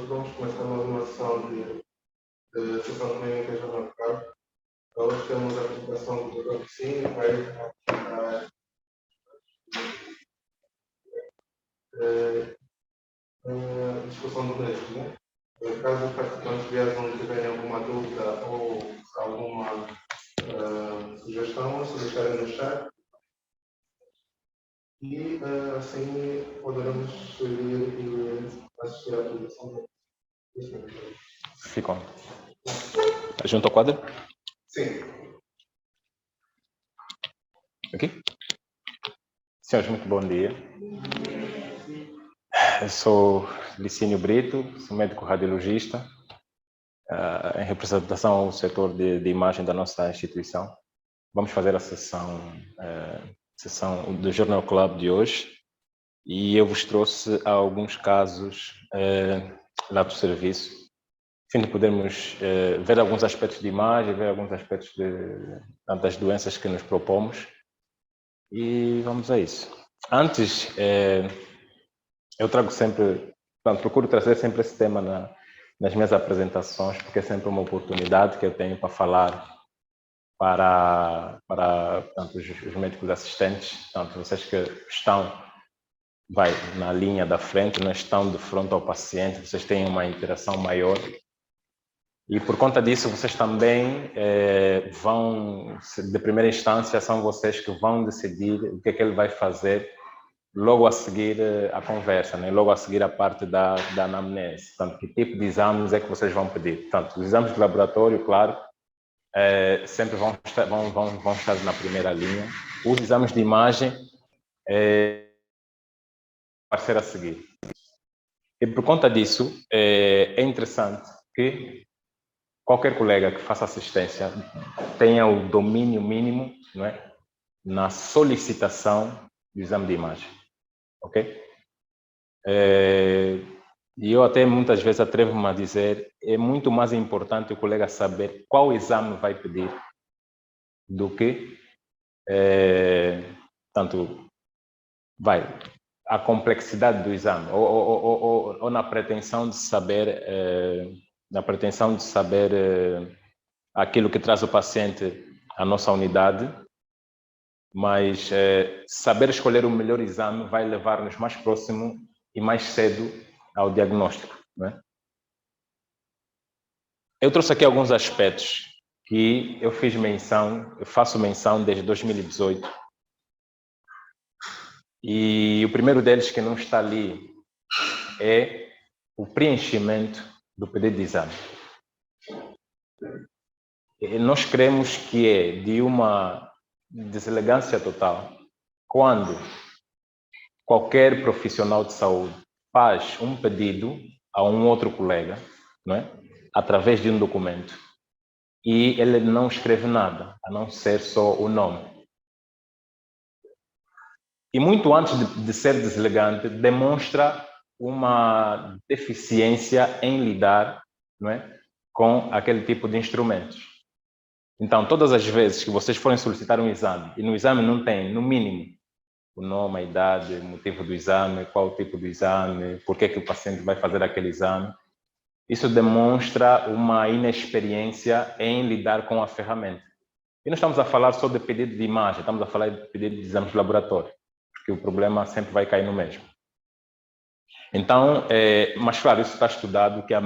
Hoje vamos começar mais uma sessão de sessão clínica já na carta. Hoje temos a apresentação do Dr. Piscina, que vai apresentar a discussão do texto, né? Caso os participantes viajam tiverem alguma dúvida ou alguma sugestão, é só deixarem no chat e assim poderemos seguir e assistir à apresentação do texto. Ficam. Junto ao quadro? Sim. Aqui? Senhores, muito bom dia. Eu sou Licínio Brito, sou médico radiologista, em representação ao setor de imagem da nossa instituição. Vamos fazer a sessão do Journal Club de hoje e eu vos trouxe alguns casos lá do serviço, a fim de podermos ver alguns aspectos de imagem, ver alguns aspectos das doenças que nos propomos e vamos a isso. Antes, eu trago sempre, procuro trazer sempre esse tema nas minhas apresentações, porque é sempre uma oportunidade que eu tenho para falar para tanto os médicos assistentes, tanto vocês que estão na linha da frente, não estão de frente ao paciente, vocês têm uma interação maior. E por conta disso, vocês também vão, de primeira instância, são vocês que vão decidir o que é que ele vai fazer logo a seguir a conversa, né? Logo a seguir a parte da anamnese. Portanto, que tipo de exames é que vocês vão pedir? Portanto, os exames de laboratório, claro, sempre vão estar na primeira linha. Os exames de imagem vão ser a seguir. E por conta disso, é interessante que qualquer colega que faça assistência tenha o domínio mínimo, não é, na solicitação do exame de imagem. Ok? E eu até muitas vezes atrevo-me a dizer, é muito mais importante o colega saber qual exame vai pedir do que a complexidade do exame ou na pretensão de saber aquilo que traz o paciente à nossa unidade, mas saber escolher o melhor exame vai levar-nos mais próximo e mais cedo ao diagnóstico, não é? Eu trouxe aqui alguns aspectos que eu faço menção desde 2018. E o primeiro deles que não está ali é o preenchimento do pedido de exame. E nós cremos que é de uma deselegância total quando qualquer profissional de saúde faz um pedido a um outro colega, não é? Através de um documento, e ele não escreve nada, a não ser só o nome. E muito antes de ser deselegante, demonstra uma deficiência em lidar, não é, com aquele tipo de instrumentos. Então, todas as vezes que vocês forem solicitar um exame, e no exame não tem, no mínimo, o nome, a idade, o motivo do exame, qual o tipo do exame, por que o paciente vai fazer aquele exame, isso demonstra uma inexperiência em lidar com a ferramenta. E não estamos a falar só de pedido de imagem, estamos a falar de pedido de exames de laboratório, porque o problema sempre vai cair no mesmo. Então, mas claro, isso está estudado, que à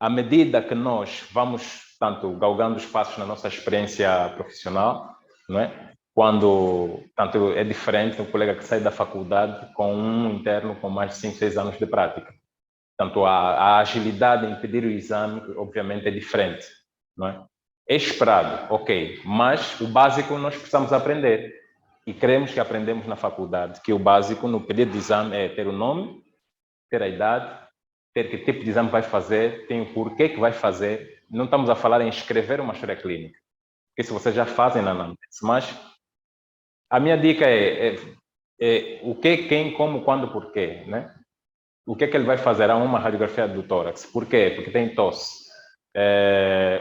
medida que nós vamos, tanto galgando os passos na nossa experiência profissional, não é? Quando, tanto é diferente um colega que sai da faculdade com um interno com mais de 5, 6 anos de prática. Portanto, a agilidade em pedir o exame, obviamente, é diferente, não é? É esperado, ok, mas o básico nós precisamos aprender. E queremos que aprendemos na faculdade, que o básico no pedido de exame é ter o nome, ter a idade, ter que tipo de exame vai fazer, tem o porquê que vai fazer. Não estamos a falar em escrever uma história clínica, porque isso vocês já fazem na anamnese, mas a minha dica é o que, quem, como, quando, porquê, né? O que é que ele vai fazer? Há uma radiografia do tórax. Por quê? Porque tem tosse.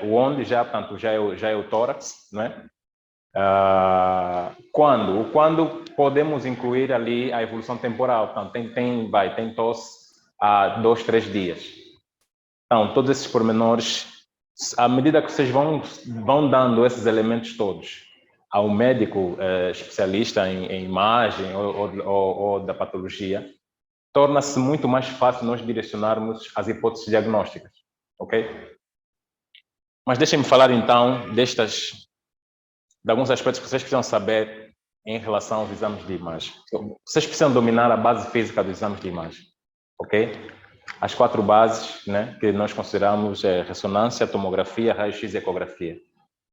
O onde portanto, já é o tórax, não é? Quando podemos incluir ali a evolução temporal. Portanto, tem tosse há 2, 3 dias. Então, todos esses pormenores, à medida que vocês vão dando esses elementos todos ao médico especialista em imagem ou da patologia, torna-se muito mais fácil nós direcionarmos as hipóteses diagnósticas, ok? Mas deixem-me falar então de alguns aspectos que vocês precisam saber em relação aos exames de imagem. Vocês precisam dominar a base física dos exames de imagem, ok? As 4 bases, né, que nós consideramos ressonância, tomografia, raio-x e ecografia.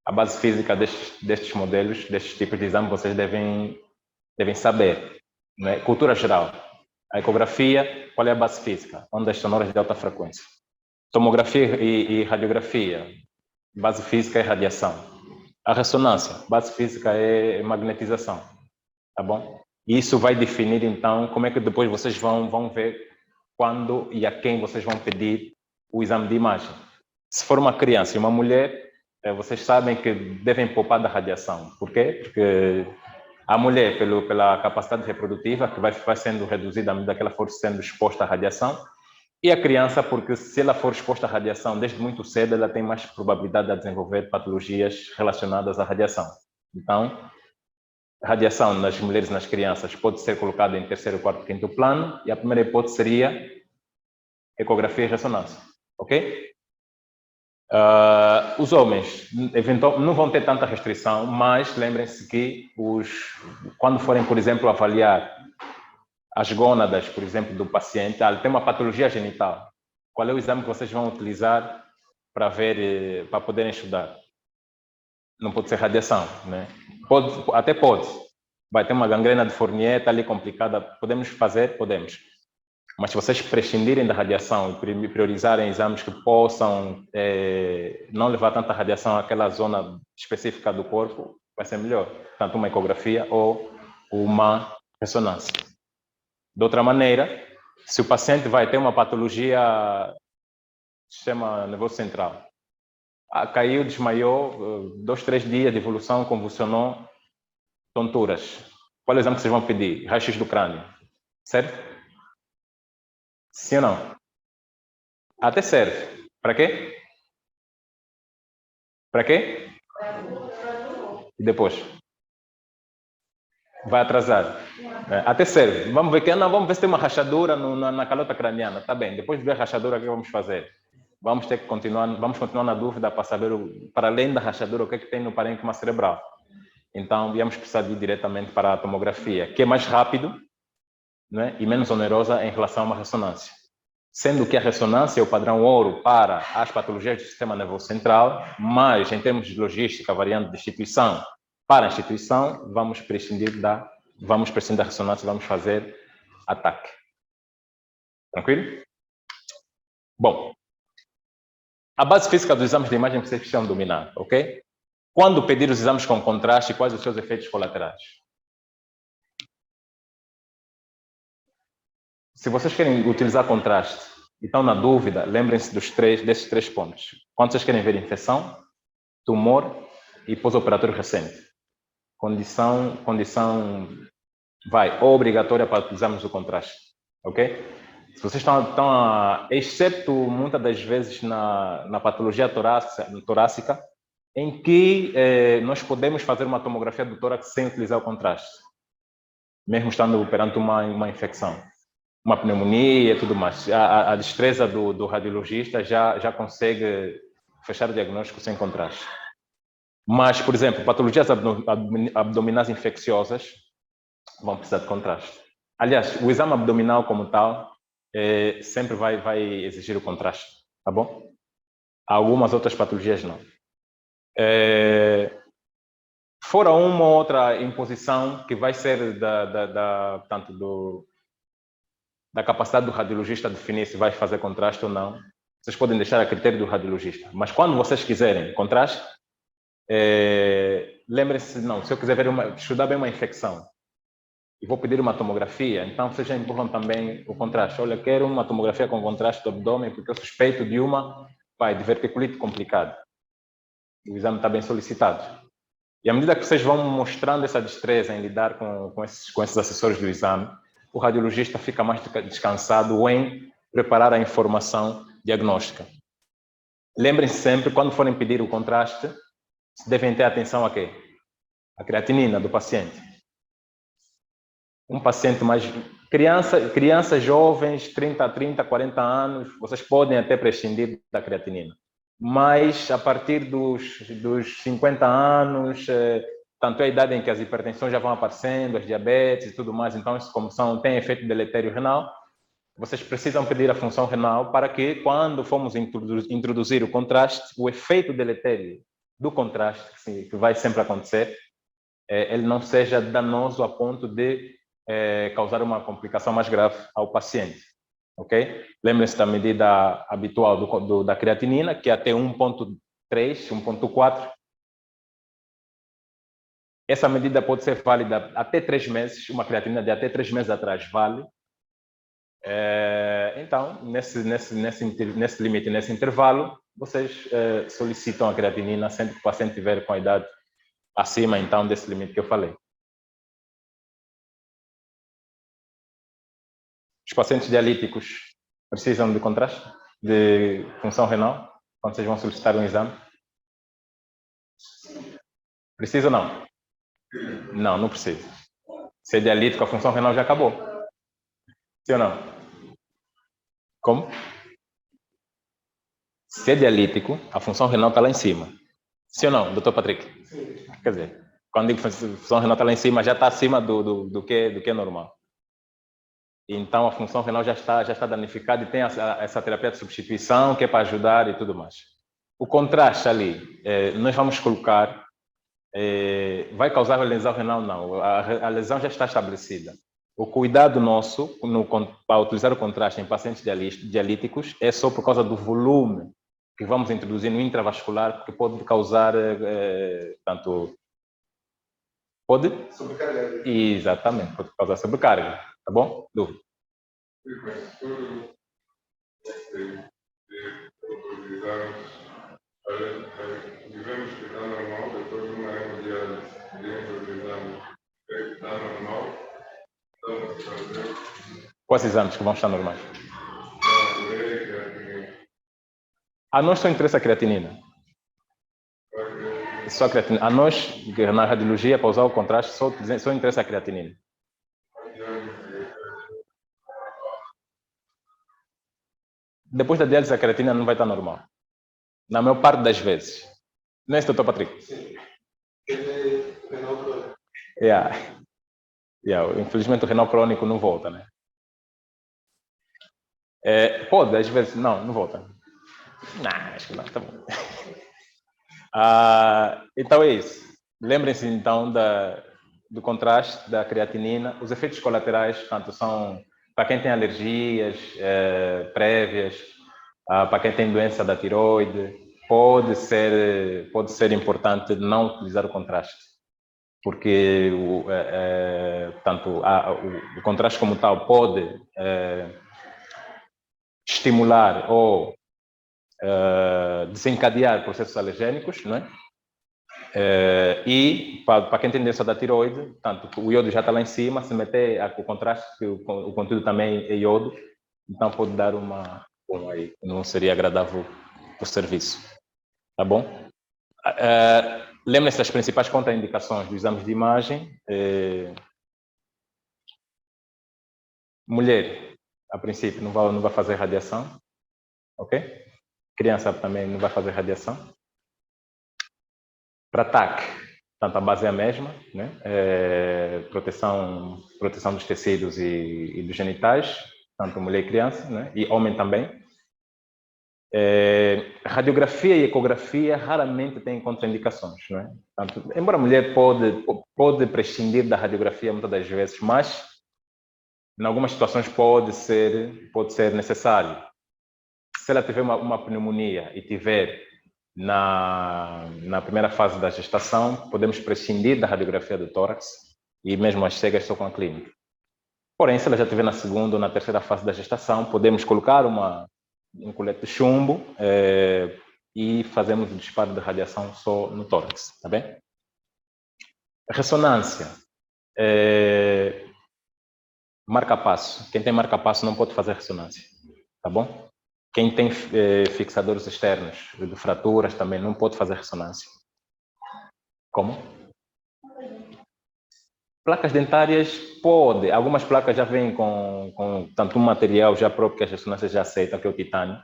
A base física destes modelos, destes tipos de exame, vocês devem saber, né? Cultura geral. A ecografia, qual é a base física? Ondas sonoras de alta frequência. Tomografia e radiografia, base física é radiação. A ressonância, base física é magnetização, tá bom? E isso vai definir, então, como é que depois vocês vão ver quando e a quem vocês vão pedir o exame de imagem. Se for uma criança e uma mulher, vocês sabem que devem poupar da radiação. Por quê? Porque a mulher, pela capacidade reprodutiva, que vai sendo reduzida à medida que ela for sendo exposta à radiação, e a criança, porque se ela for exposta à radiação desde muito cedo, ela tem mais probabilidade de desenvolver patologias relacionadas à radiação. Então, a radiação nas mulheres e nas crianças pode ser colocada em 3º, 4º, 5º plano, e a primeira hipótese seria ecografia e ressonância, ok? Os homens não vão ter tanta restrição, mas lembrem-se que quando forem, por exemplo, avaliar as gônadas, por exemplo, do paciente, tem uma patologia genital. Qual é o exame que vocês vão utilizar para poderem estudar? Não pode ser radiação, né? Até pode. Vai ter uma gangrena de Fournier, está ali complicada. Podemos fazer? Podemos. Mas se vocês prescindirem da radiação e priorizarem exames que possam não levar tanta radiação àquela zona específica do corpo, vai ser melhor. Tanto uma ecografia ou uma ressonância. De outra maneira, se o paciente vai ter uma patologia do sistema nervoso central, caiu, desmaiou, 2, 3 dias de evolução, convulsionou, tonturas. Qual é o exame que vocês vão pedir? Raio-x do crânio, certo? Sim ou não? Até serve. Para quê? Para quê? E depois? Vai atrasar. Até serve. Vamos ver se tem uma rachadura na calota craniana. Tá bem. Depois de ver a rachadura, o que vamos fazer? Vamos continuar na dúvida para saber, para além da rachadura, o que é que tem no parênquima cerebral. Então, íamos precisar de ir diretamente para a tomografia, que é mais rápido, né, e menos onerosa em relação a uma ressonância. Sendo que a ressonância é o padrão ouro para as patologias do sistema nervoso central, mas em termos de logística, variando de instituição para instituição, vamos prescindir da ressonância, vamos fazer ataque. Tranquilo? Bom, a base física dos exames de imagem vocês precisam dominar, ok? Quando pedir os exames com contraste, quais os seus efeitos colaterais? Se vocês querem utilizar contraste e estão na dúvida, lembrem-se desses 3 pontos. Quando vocês querem ver infecção, tumor e pós-operatório recente. Condição obrigatória para utilizarmos o contraste, ok? Se vocês estão exceto muitas das vezes na patologia torácica, em que nós podemos fazer uma tomografia do tórax sem utilizar o contraste, mesmo estando perante uma infecção, uma pneumonia e tudo mais. A destreza do radiologista já consegue fechar o diagnóstico sem contraste. Mas, por exemplo, patologias abdominais infecciosas vão precisar de contraste. Aliás, o exame abdominal como tal sempre vai exigir o contraste, tá bom? Algumas outras patologias não. Fora uma ou outra imposição que vai ser tanto da capacidade do radiologista definir se vai fazer contraste ou não, vocês podem deixar a critério do radiologista. Mas quando vocês quiserem contraste, lembrem-se, não, se eu quiser estudar bem uma infecção e vou pedir uma tomografia, então vocês já empurram também o contraste. Olha, quero uma tomografia com contraste do abdômen porque eu suspeito de diverticulite complicada. O exame está bem solicitado. E à medida que vocês vão mostrando essa destreza em lidar com esses assessores do exame, o radiologista fica mais descansado em preparar a informação diagnóstica. Lembrem-se sempre, quando forem pedir o contraste, devem ter atenção a quê? A creatinina do paciente. Um paciente mais... Crianças jovens, 30, 40 anos, vocês podem até prescindir da creatinina. Mas a partir dos 50 anos, tanto é a idade em que as hipertensões já vão aparecendo, as diabetes e tudo mais, então isso como tem efeito deletério renal, vocês precisam pedir a função renal para que, quando formos introduzir o contraste, o efeito deletério do contraste, que vai sempre acontecer, ele não seja danoso a ponto de causar uma complicação mais grave ao paciente. Ok? Lembrem-se da medida habitual da creatinina, que é até 1,3, 1,4. Essa medida pode ser válida até 3 meses, uma creatinina de até 3 meses atrás vale. Então, nesse limite, nesse intervalo, vocês solicitam a creatinina sempre que o paciente estiver com a idade acima, então, desse limite que eu falei. Os pacientes dialíticos precisam de contraste, de função renal, quando vocês vão solicitar um exame? Precisa ou não? Não, não precisa. Se é dialítico, a função renal já acabou. Sim ou não? Como? Se é dialítico, a função renal está lá em cima. Sim ou não, doutor Patrick? Sim. Quer dizer, quando digo função renal está lá em cima, já está acima do que é normal. Então, a função renal já está danificada e tem essa terapia de substituição que é para ajudar e tudo mais. O contraste ali, nós vamos colocar, vai causar lesão renal? Não, a lesão já está estabelecida. O cuidado nosso para utilizar o contraste em pacientes dialíticos é só por causa do volume que vamos introduzir no intravascular, porque pode causar tanto... Pode? Sobrecarga. Exatamente, pode causar sobrecarga. Tá bom? Dúvida? Digamos que está normal, depois de uma hemodiálise, dentro do exame, está normal, estamos a fazer. Quais exames que vão estar normais? A nós só interessa a creatinina. Só a creatinina. A nós, na radiologia, para usar o contraste, só interessa a creatinina. Depois da diálise, a creatina não vai estar normal. Na maior parte das vezes. Não é isso, doutor Patrick? Sim. Ele é renal crônico. Infelizmente, o renal crônico não volta, né? Pode, às vezes. Não volta. Não, acho que não, tá bom. Então é isso. Lembrem-se, então, do contraste da creatinina. Os efeitos colaterais, tanto são para quem tem alergias prévias, para quem tem doença da tiroide, pode ser importante não utilizar o contraste, porque o contraste como tal pode estimular ou desencadear processos alergênicos, não é? E para quem tem doença da tiroide, tanto o iodo já está lá em cima, se meter o contraste, que o conteúdo também é iodo, então pode dar aí, não seria agradável o serviço. Tá bom? Lembre-se das principais contraindicações dos exames de imagem. Mulher, a princípio, não vai fazer radiação, ok? Criança também não vai fazer radiação. Para TAC, tanto a base é a mesma, né? Proteção dos tecidos e dos genitais, tanto mulher e criança, né? E homem também. Radiografia e ecografia raramente têm contraindicações, não é? Tanto, embora a mulher pode prescindir da radiografia muitas das vezes, mas em algumas situações pode ser necessário. Se ela tiver uma pneumonia e tiver na primeira fase da gestação, podemos prescindir da radiografia do tórax e mesmo as cegas só com a clínica. Porém, se ela já estiver na segunda ou na terceira fase da gestação, podemos colocar um colete de chumbo e fazemos o disparo de radiação só no tórax, tá bem? Ressonância. Marca-passo. Quem tem marca-passo não pode fazer ressonância. tá bom? Quem tem fixadores externos de fraturas também não pode fazer ressonância. Como? Placas dentárias pode. Algumas placas já vêm com tanto um material já próprio que as ressonâncias já aceitam, que é o titânio.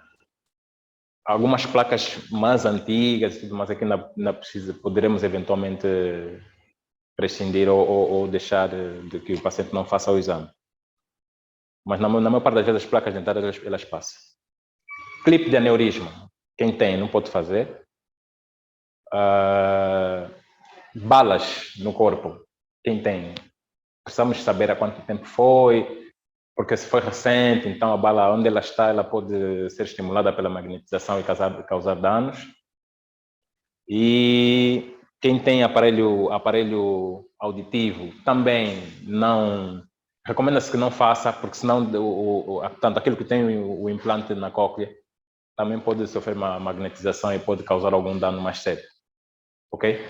Algumas placas mais antigas e tudo mais aqui na precisa, poderemos eventualmente prescindir ou deixar de que o paciente não faça o exame. Mas na maior parte das vezes as placas dentárias elas passam. Clipe de aneurisma, quem tem não pode fazer. Balas no corpo, quem tem, precisamos saber há quanto tempo foi, porque se foi recente, então a bala onde ela está, ela pode ser estimulada pela magnetização e causar danos. E quem tem aparelho auditivo também não recomenda-se que não faça, porque senão tanto aquilo que tem o implante na cóclea também pode sofrer uma magnetização e pode causar algum dano mais sério. Ok?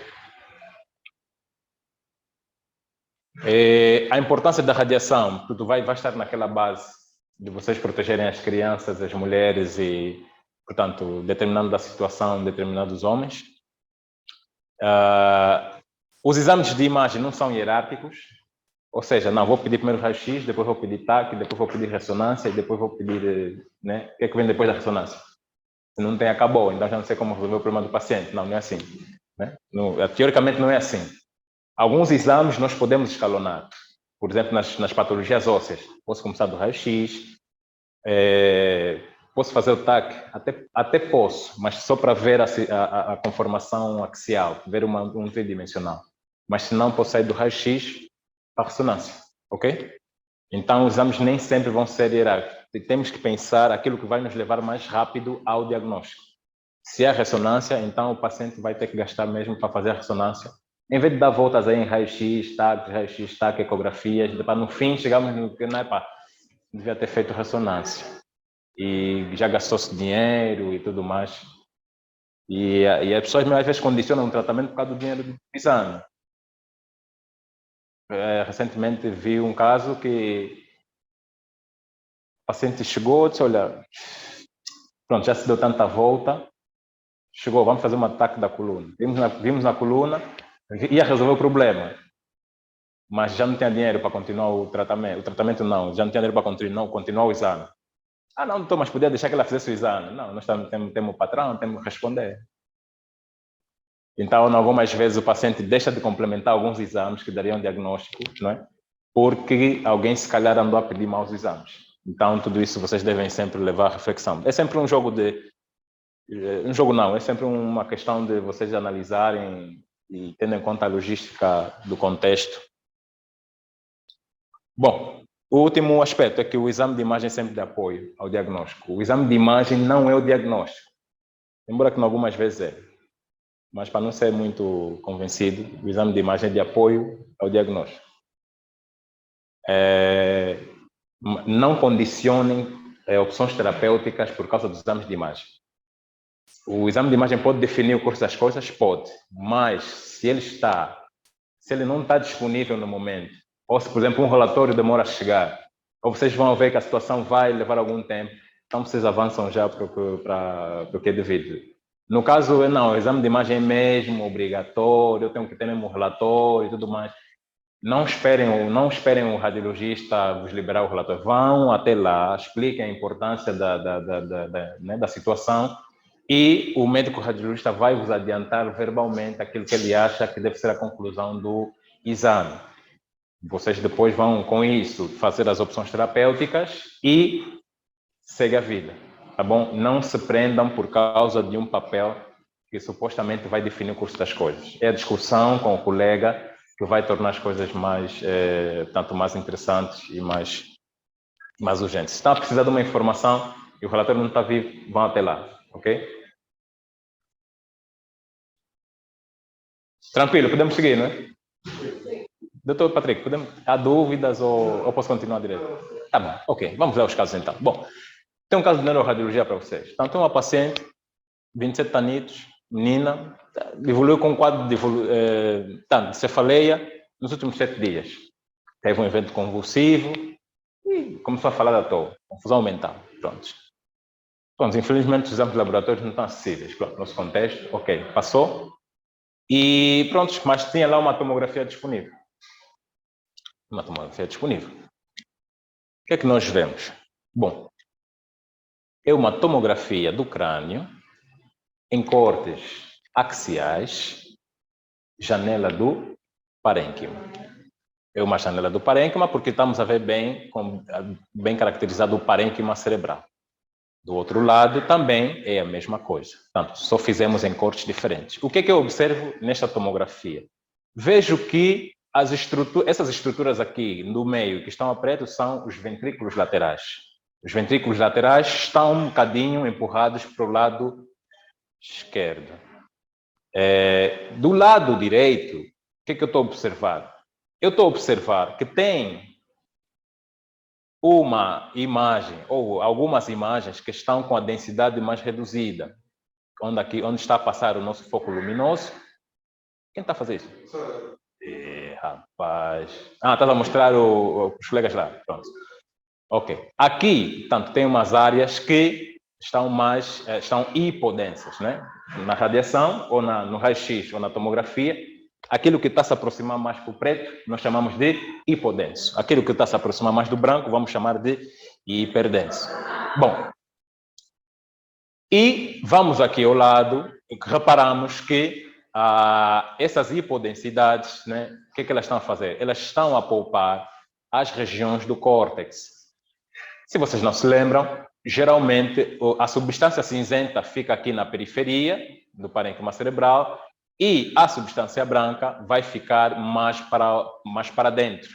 A importância da radiação, tudo vai estar naquela base de vocês protegerem as crianças, as mulheres e, portanto, determinando da situação, determinados homens. Os exames de imagem não são hierárquicos, ou seja, não vou pedir primeiro raio-x, depois vou pedir TAC, depois vou pedir ressonância e depois vou pedir, né? O que é que vem depois da ressonância? Se não tem, acabou, então já não sei como resolver o problema do paciente. Não é assim. Né? Teoricamente não é assim. Alguns exames nós podemos escalonar. Por exemplo, nas patologias ósseas, posso começar do raio-x, posso fazer o TAC, até posso, mas só para ver a conformação axial, ver um tridimensional. Mas se não, posso sair do raio-x para a ressonância, ok? Então, os exames nem sempre vão ser hierárquicos. Temos que pensar aquilo que vai nos levar mais rápido ao diagnóstico. Se é ressonância, então o paciente vai ter que gastar mesmo para fazer a ressonância, em vez de dar voltas aí em raio-x, TAC, ecografias, para no fim chegarmos no que não é pá, devia ter feito ressonância. E já gastou-se dinheiro e tudo mais. E as pessoas às vezes condicionam o tratamento por causa do dinheiro do exame. Recentemente vi um caso que o paciente chegou e disse, olha, pronto, já se deu tanta volta, chegou, vamos fazer um ataque da coluna. Vimos na coluna, ia resolver o problema, mas já não tinha dinheiro para continuar o tratamento. O tratamento não, já não tinha dinheiro para continuar o exame. Ah, não, doutor, mas podia deixar que ela fizesse o exame. Não, nós temos o patrão, temos que responder. Então, algumas vezes o paciente deixa de complementar alguns exames que dariam diagnóstico, não é? Porque alguém se calhar andou a pedir maus exames. Então, tudo isso vocês devem sempre levar à reflexão. É sempre um jogo é sempre uma questão de vocês analisarem e tendo em conta a logística do contexto. Bom, o último aspecto é que o exame de imagem é sempre de apoio ao diagnóstico. O exame de imagem não é o diagnóstico, embora que algumas vezes é. Mas para não ser muito convencido, o exame de imagem é de apoio ao diagnóstico. Não condicionem opções terapêuticas por causa dos exames de imagem. O exame de imagem pode definir o curso das coisas? Pode. Mas se ele não está disponível no momento, ou se, por exemplo, um relatório demora a chegar, ou vocês vão ver que a situação vai levar algum tempo, então vocês avançam já para o que é devido. No caso, não, o exame de imagem é mesmo obrigatório, eu tenho que ter mesmo um relatório e tudo mais. Não esperem o radiologista vos liberar o relatório. Vão até lá, expliquem a importância da situação e o médico radiologista vai vos adiantar verbalmente aquilo que ele acha que deve ser a conclusão do exame. Vocês depois vão, com isso, fazer as opções terapêuticas e segue a vida. Tá bom? Não se prendam por causa de um papel que supostamente vai definir o curso das coisas. É a discussão com o colega que vai tornar as coisas tanto mais interessantes e mais urgentes. Se estão a precisar de uma informação e o relatório não está vivo, vão até lá, ok? Tranquilo, podemos seguir, não é? Doutor Patrick, há dúvidas ou posso continuar direto? Tá bom, ok. Vamos ver os casos então. Bom, tem um caso de neuroradiologia para vocês. Então, tem uma paciente, 27 anitos, menina, evoluiu com um quadro de cefaleia nos últimos 7 dias. Teve um evento convulsivo e começou a falar à toa, confusão mental. Pronto. Pronto, infelizmente os exames de laboratório não estão acessíveis. Pronto, nosso contexto, ok, passou. E pronto, mas tinha lá uma tomografia disponível. Uma tomografia disponível. O que é que nós vemos? Bom, é uma tomografia do crânio em cortes axiais, janela do parênquima. É uma janela do parênquima porque estamos a ver bem caracterizado o parênquima cerebral. Do outro lado também é a mesma coisa. Portanto, só fizemos em cortes diferentes. O que é que eu observo nesta tomografia? Vejo que essas estruturas aqui no meio que estão a preto são os ventrículos laterais. Os ventrículos laterais estão um bocadinho empurrados para o lado esquerdo. Do lado direito, o que é que eu estou a observar? Eu estou a observar que tem uma imagem, ou algumas imagens que estão com a densidade mais reduzida, onde está a passar o nosso foco luminoso. Quem está a fazer isso? Rapaz. Estás a mostrar os colegas lá. Pronto. Ok. Aqui, portanto, tem umas áreas que estão hipodensas, né? Na radiação, ou no raio-x, ou na tomografia. Aquilo que está se aproximar mais para o preto, nós chamamos de hipodenso. Aquilo que está se aproximar mais do branco, vamos chamar de hiperdenso. Bom, e vamos aqui ao lado, reparamos que essas hipodensidades, né, o que é que elas estão a fazer? Elas estão a poupar as regiões do córtex. Se vocês não se lembram, geralmente a substância cinzenta fica aqui na periferia do parênquima cerebral, e a substância branca vai ficar mais para dentro,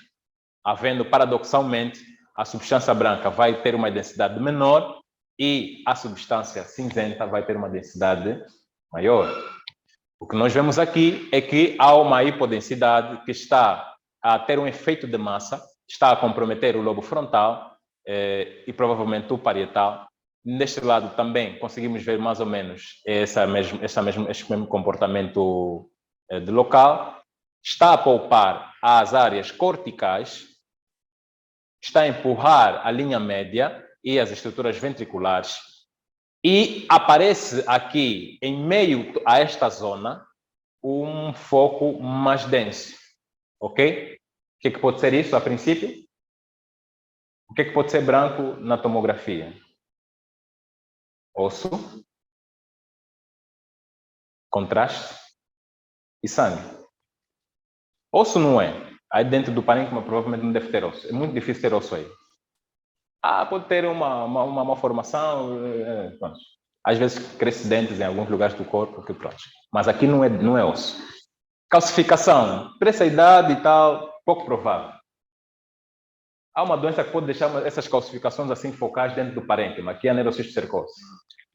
havendo, paradoxalmente, a substância branca vai ter uma densidade menor e a substância cinzenta vai ter uma densidade maior. O que nós vemos aqui é que há uma hipodensidade que está a ter um efeito de massa, está a comprometer o lobo frontal e provavelmente o parietal. Neste lado também conseguimos ver mais ou menos este mesmo comportamento de local. Está a poupar as áreas corticais, está a empurrar a linha média e as estruturas ventriculares, e aparece aqui, em meio a esta zona, um foco mais denso. Ok? O que pode ser isso a princípio? O que pode ser branco na tomografia? Osso, contraste e sangue. Osso não é. Aí dentro do parênquima provavelmente não deve ter osso. É muito difícil ter osso aí. Pode ter uma malformação. Pronto. Às vezes cresce dentes em alguns lugares do corpo, que pronto. Mas aqui não é osso. Calcificação. Para essa idade e tal, pouco provável. Há uma doença que pode deixar essas calcificações assim focais dentro do parênquima, que é a neurocisticercose.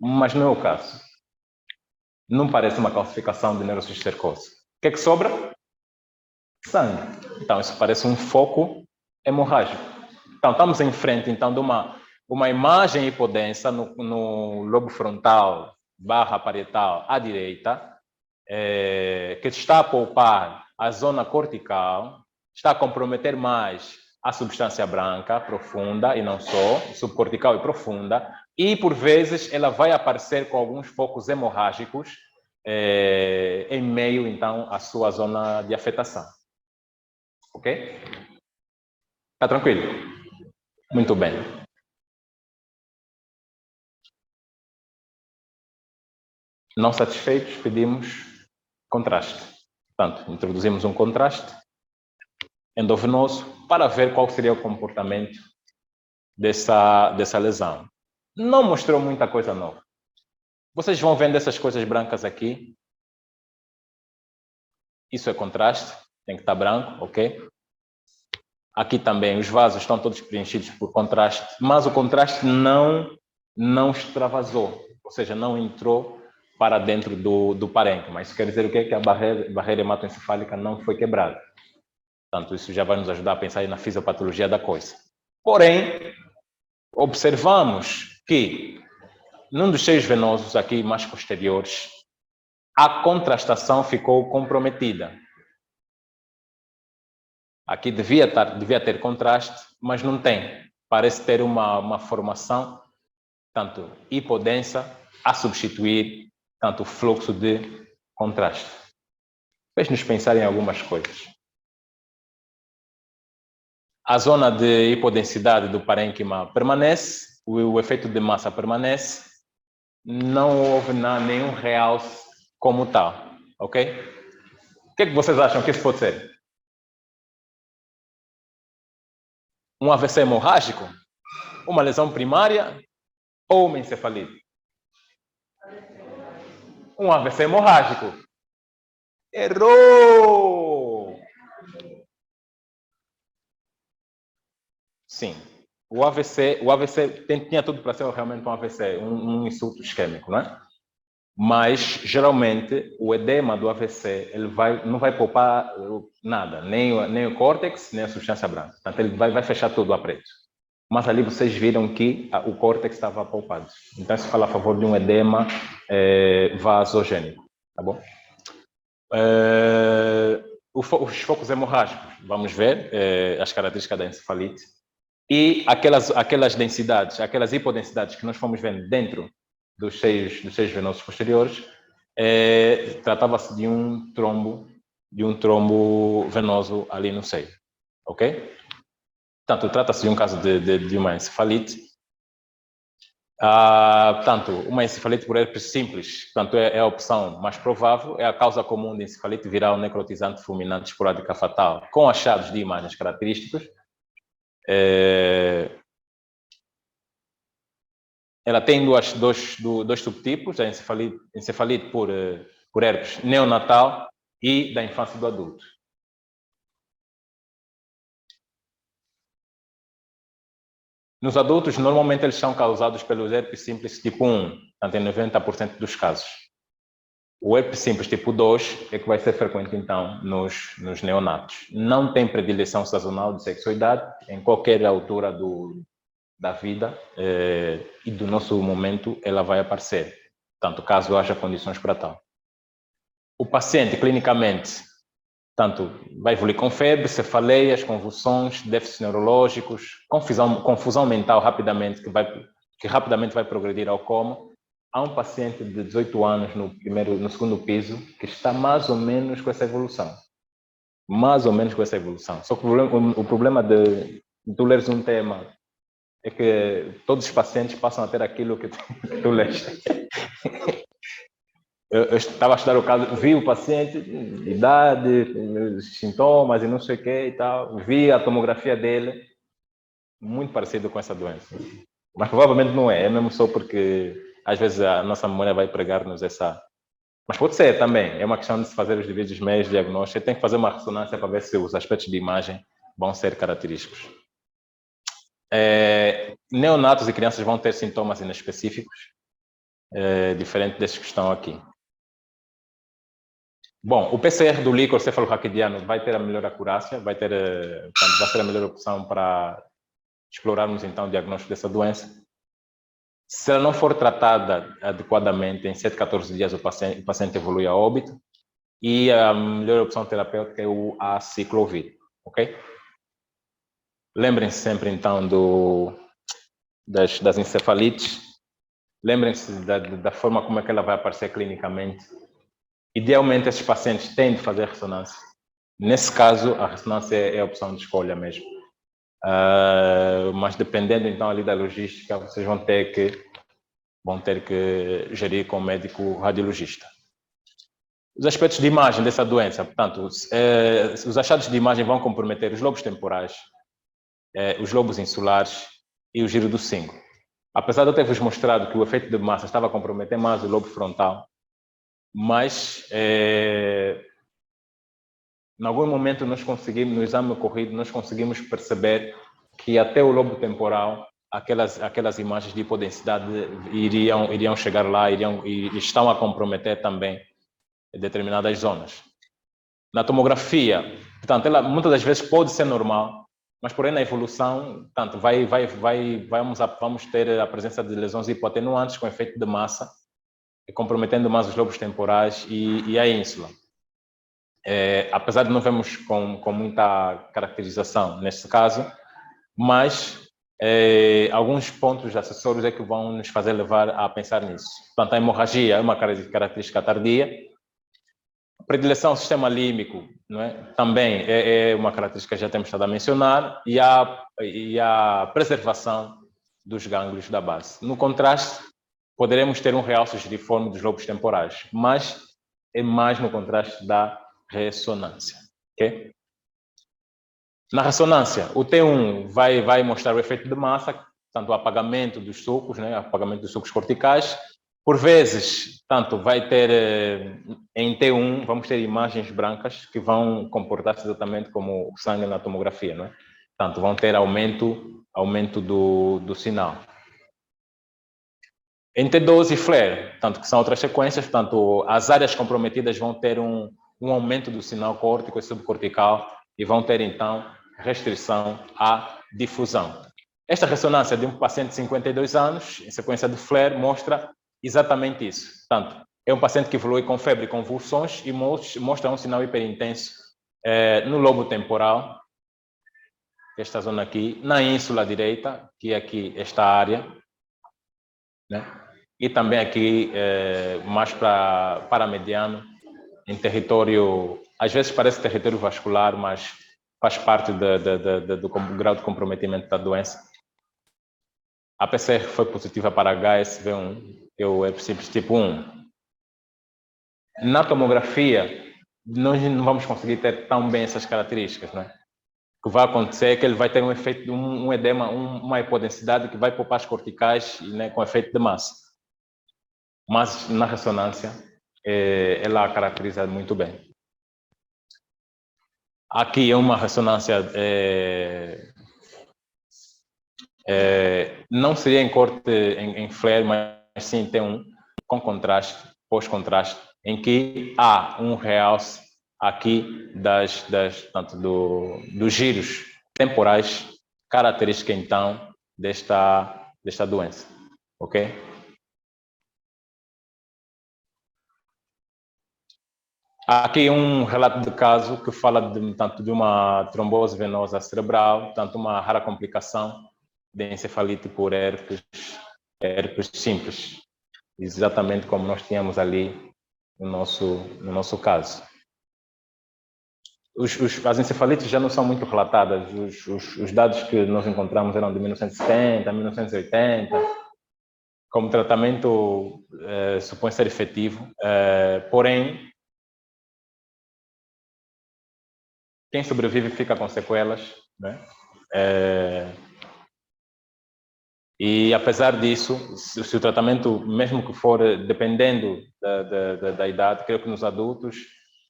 Mas não é o caso. Não parece uma calcificação de neurocisticercose. O que é que sobra? Sangue. Então, isso parece um foco hemorrágico. Então, estamos em frente, então, de uma imagem hipodensa no lobo frontal / parietal à direita, que está a poupar a zona cortical, está a comprometer mais a substância branca profunda, e não só, subcortical e profunda, e, por vezes, ela vai aparecer com alguns focos hemorrágicos em meio, então, à sua zona de afetação. Ok? Está tranquilo? Muito bem. Não satisfeitos, pedimos contraste. Portanto, introduzimos um contraste endovenoso para ver qual seria o comportamento dessa lesão. Não mostrou muita coisa nova. Vocês vão vendo essas coisas brancas aqui. Isso é contraste, tem que estar branco, ok? Aqui também os vasos estão todos preenchidos por contraste, mas o contraste não extravasou, ou seja, não entrou para dentro do parênquima. Isso quer dizer o quê? Que a barreira hematoencefálica não foi quebrada. Portanto, isso já vai nos ajudar a pensar na fisiopatologia da coisa. Porém, observamos que num dos seios venosos aqui mais posteriores, a contrastação ficou comprometida. Aqui devia ter contraste, mas não tem. Parece ter uma formação tanto hipodensa, a substituir tanto o fluxo de contraste. Fez-nos pensar em algumas coisas. A zona de hipodensidade do parênquima permanece, o efeito de massa permanece, não houve nenhum realce como tal, ok? O que vocês acham que isso pode ser? Um AVC hemorrágico? Uma lesão primária? Ou uma encefalite? Um AVC hemorrágico. Errou! Sim. O AVC tinha tudo para ser realmente um AVC, um insulto isquêmico, não é? Mas, geralmente, o edema do AVC ele não vai poupar nada, nem o córtex, nem a substância branca. Portanto, ele vai fechar tudo a preto. Mas ali vocês viram que o córtex estava poupado. Então, isso fala a favor de um edema vasogênico. Tá bom? Os focos hemorrágicos, vamos ver as características da encefalite. E aquelas densidades, aquelas hipodensidades que nós fomos vendo dentro dos seios venosos posteriores, tratava-se de um trombo venoso ali no seio, ok? Portanto, trata-se de um caso de uma encefalite. Portanto, uma encefalite por herpes simples, portanto, é a opção mais provável, é a causa comum de encefalite viral necrotizante fulminante esporádica fatal, com achados de imagens característicos. Ela tem dois subtipos, a encefalite por herpes neonatal e da infância e do adulto. Nos adultos, normalmente eles são causados pelos herpes simples tipo 1, portanto, em 90% dos casos. O herpes simples tipo 2 é que vai ser frequente, então, nos neonatos. Não tem predileção sazonal de sexualidade em qualquer altura da vida e do nosso momento ela vai aparecer, tanto caso haja condições para tal. O paciente, clinicamente, tanto vai evoluir com febre, cefaleias, convulsões, déficits neurológicos, confusão mental que rapidamente vai progredir ao coma. Há um paciente de 18 anos no segundo piso que está mais ou menos com essa evolução. Mais ou menos com essa evolução. Só que o problema de tu leres um tema é que todos os pacientes passam a ter aquilo que tu leste. Eu estava a estudar o caso, vi o paciente, idade, sintomas e não sei o que e tal, vi a tomografia dele, muito parecido com essa doença. Mas provavelmente não é mesmo só porque às vezes a nossa memória vai pregar-nos essa... Mas pode ser também, é uma questão de se fazer os devidos meios de diagnóstico, você tem que fazer uma ressonância para ver se os aspectos de imagem vão ser característicos. Neonatos e crianças vão ter sintomas inespecíficos, diferente desses que estão aqui. Bom, o PCR do líquor cefalorraquidiano vai ter a melhor acurácia, vai ser a melhor opção para explorarmos então o diagnóstico dessa doença. Se ela não for tratada adequadamente, em 7 a 14 dias o paciente evolui a óbito e a melhor opção terapêutica é o aciclovir, ok? Lembrem-se sempre então das encefalites, lembrem-se da forma como é que ela vai aparecer clinicamente. Idealmente, esses pacientes têm de fazer ressonância. Nesse caso, a ressonância é a opção de escolha mesmo. Mas dependendo então ali da logística, vocês vão ter que gerir com o médico radiologista. Os aspectos de imagem dessa doença, portanto, os achados de imagem vão comprometer os lobos temporais, os lobos insulares e o giro do cingo. Apesar de eu ter-vos mostrado que o efeito de massa estava a comprometer mais o lobo frontal, mas em algum momento nós conseguimos, no exame ocorrido, nós conseguimos perceber que até o lobo temporal, aquelas imagens de hipodensidade iriam chegar lá e estão a comprometer também determinadas zonas. Na tomografia, portanto, ela muitas das vezes pode ser normal, mas porém na evolução, portanto, vamos ter a presença de lesões hipoatenuantes com efeito de massa, comprometendo mais os lobos temporais e a ínsula. Apesar de não vermos com muita caracterização neste caso, mas alguns pontos acessórios é que vão nos fazer levar a pensar nisso. Portanto, a hemorragia é uma característica tardia. A predileção ao sistema límbico, não é? Também é uma característica que já temos estado a mencionar, e a preservação dos gânglios da base. No contraste, poderemos ter um realce giriforme dos lobos temporais, mas é mais no contraste da ressonância. Okay? Na ressonância, o T1 vai mostrar o efeito de massa, tanto o apagamento dos sulcos, né, apagamento dos sulcos corticais. Por vezes, tanto vai ter, em T1, vamos ter imagens brancas que vão comportar-se exatamente como o sangue na tomografia, não é? Portanto, vão ter aumento do sinal. Em T12 e flare, tanto que são outras sequências, portanto, as áreas comprometidas vão ter um aumento do sinal córtico e subcortical e vão ter, então, restrição à difusão. Esta ressonância de um paciente de 52 anos, em sequência de flare, mostra exatamente isso. Portanto, é um paciente que evolui com febre e convulsões e mostra um sinal hiperintenso no lobo temporal, que é esta zona aqui, na ínsula direita, que é aqui esta área, né? E também aqui, mais para mediano, em território, às vezes parece território vascular, mas faz parte do grau de comprometimento da doença. A PCR foi positiva para HSV1, que é o herpes tipo 1. Na tomografia, nós não vamos conseguir ter tão bem essas características, né? O que vai acontecer é que ele vai ter um efeito, um edema, uma hipodensidade que vai poupar as corticais, né, com efeito de massa. Mas na ressonância, ela caracteriza muito bem. Aqui é uma ressonância, não seria em corte em flare, mas sim tem com contraste, pós-contraste, em que há um realce aqui tanto dos giros temporais, característica então desta doença, ok? Aqui um relato de caso que fala tanto de uma trombose venosa cerebral, tanto uma rara complicação de encefalite por herpes simples, exatamente como nós tínhamos ali no nosso caso. As encefalites já não são muito relatadas, os dados que nós encontramos eram de 1970, 1980, como tratamento supõe ser efetivo, porém, quem sobrevive fica com sequelas, né? E apesar disso, se o tratamento, mesmo que for dependendo da idade, creio que nos adultos,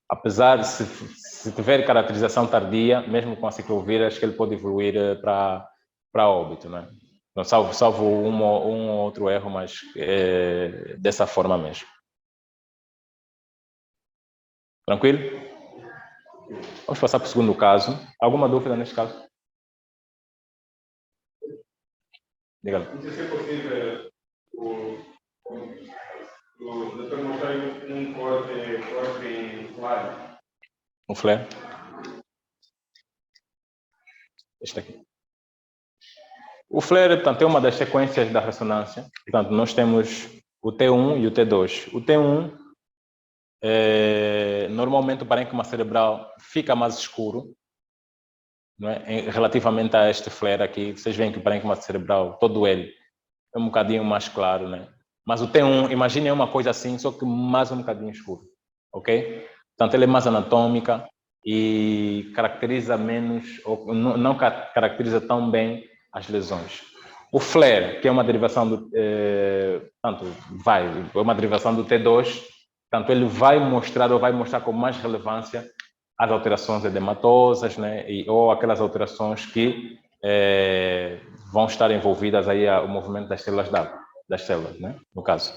apesar de se tiver caracterização tardia, mesmo com a ciclovir, acho que ele pode evoluir para óbito, né? Não, salvo um ou outro erro, mas dessa forma mesmo. Tranquilo? Vamos passar para o segundo caso. Alguma dúvida neste caso? Diga-me. Não sei se é possível o doutor mostrar um corte em flare. Um flare? Este aqui. O flare, portanto, é uma das sequências da ressonância. Portanto, nós temos o T1 e o T2. O T1, normalmente o parênquima cerebral fica mais escuro, não é? Relativamente a este flare aqui. Vocês veem que o parênquima cerebral, todo ele, é um bocadinho mais claro, né? Mas o T1, imagine uma coisa assim, só que mais um bocadinho escuro, ok? Portanto, ele é mais anatômica e caracteriza menos, ou não caracteriza tão bem as lesões. O flare, que é uma derivação é uma derivação do T2, portanto, ele vai mostrar com mais relevância as alterações edematosas, né? Ou aquelas alterações que vão estar envolvidas aí ao movimento das células né? No caso.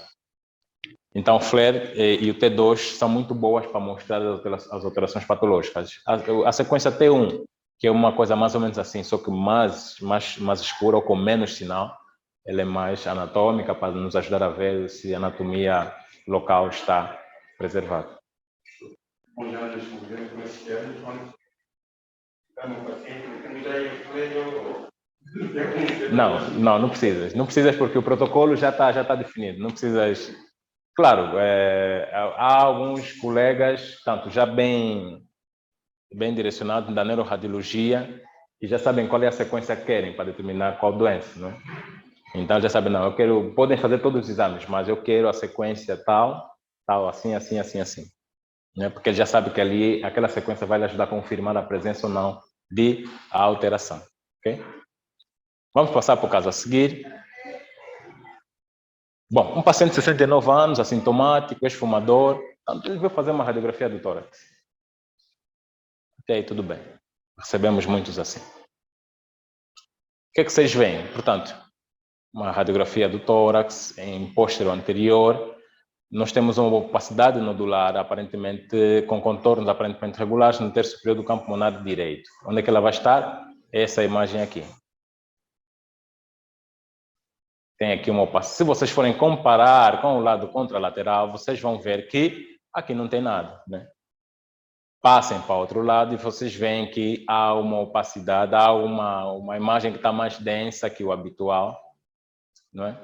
Então, o flare e o T2 são muito boas para mostrar as alterações patológicas. A sequência T1, que é uma coisa mais ou menos assim, só que mais escura ou com menos sinal, ela é mais anatômica para nos ajudar a ver se a anatomia local está preservada. Está no paciente, temos aí o flare Não precisas. Não precisas porque o protocolo já está definido. Não precisas. Claro, há alguns colegas, tanto já bem direcionados da neuroradiologia, que já sabem qual é a sequência que querem para determinar qual doença, não é? Então já sabem, não, podem fazer todos os exames, mas eu quero a sequência tal, assim, assim, assim, assim. Né? Porque ele já sabe que ali, aquela sequência vai lhe ajudar a confirmar a presença ou não de alteração. Ok? Vamos passar para o caso a seguir. Bom, um paciente de 69 anos, assintomático, ex-fumador, ele veio fazer uma radiografia do tórax. Até aí tudo bem. Recebemos muitos assim. O que é que vocês veem? Portanto, uma radiografia do tórax em póstero anterior. Nós temos uma opacidade nodular, aparentemente, com contornos aparentemente regulares no terço superior do campo monário direito. Onde é que ela vai estar? É essa imagem aqui. Tem aqui uma opacidade. Se vocês forem comparar com o lado contralateral, vocês vão ver que aqui não tem nada, né? Passem para o outro lado e vocês veem que há uma opacidade, há uma imagem que está mais densa que o habitual, não é?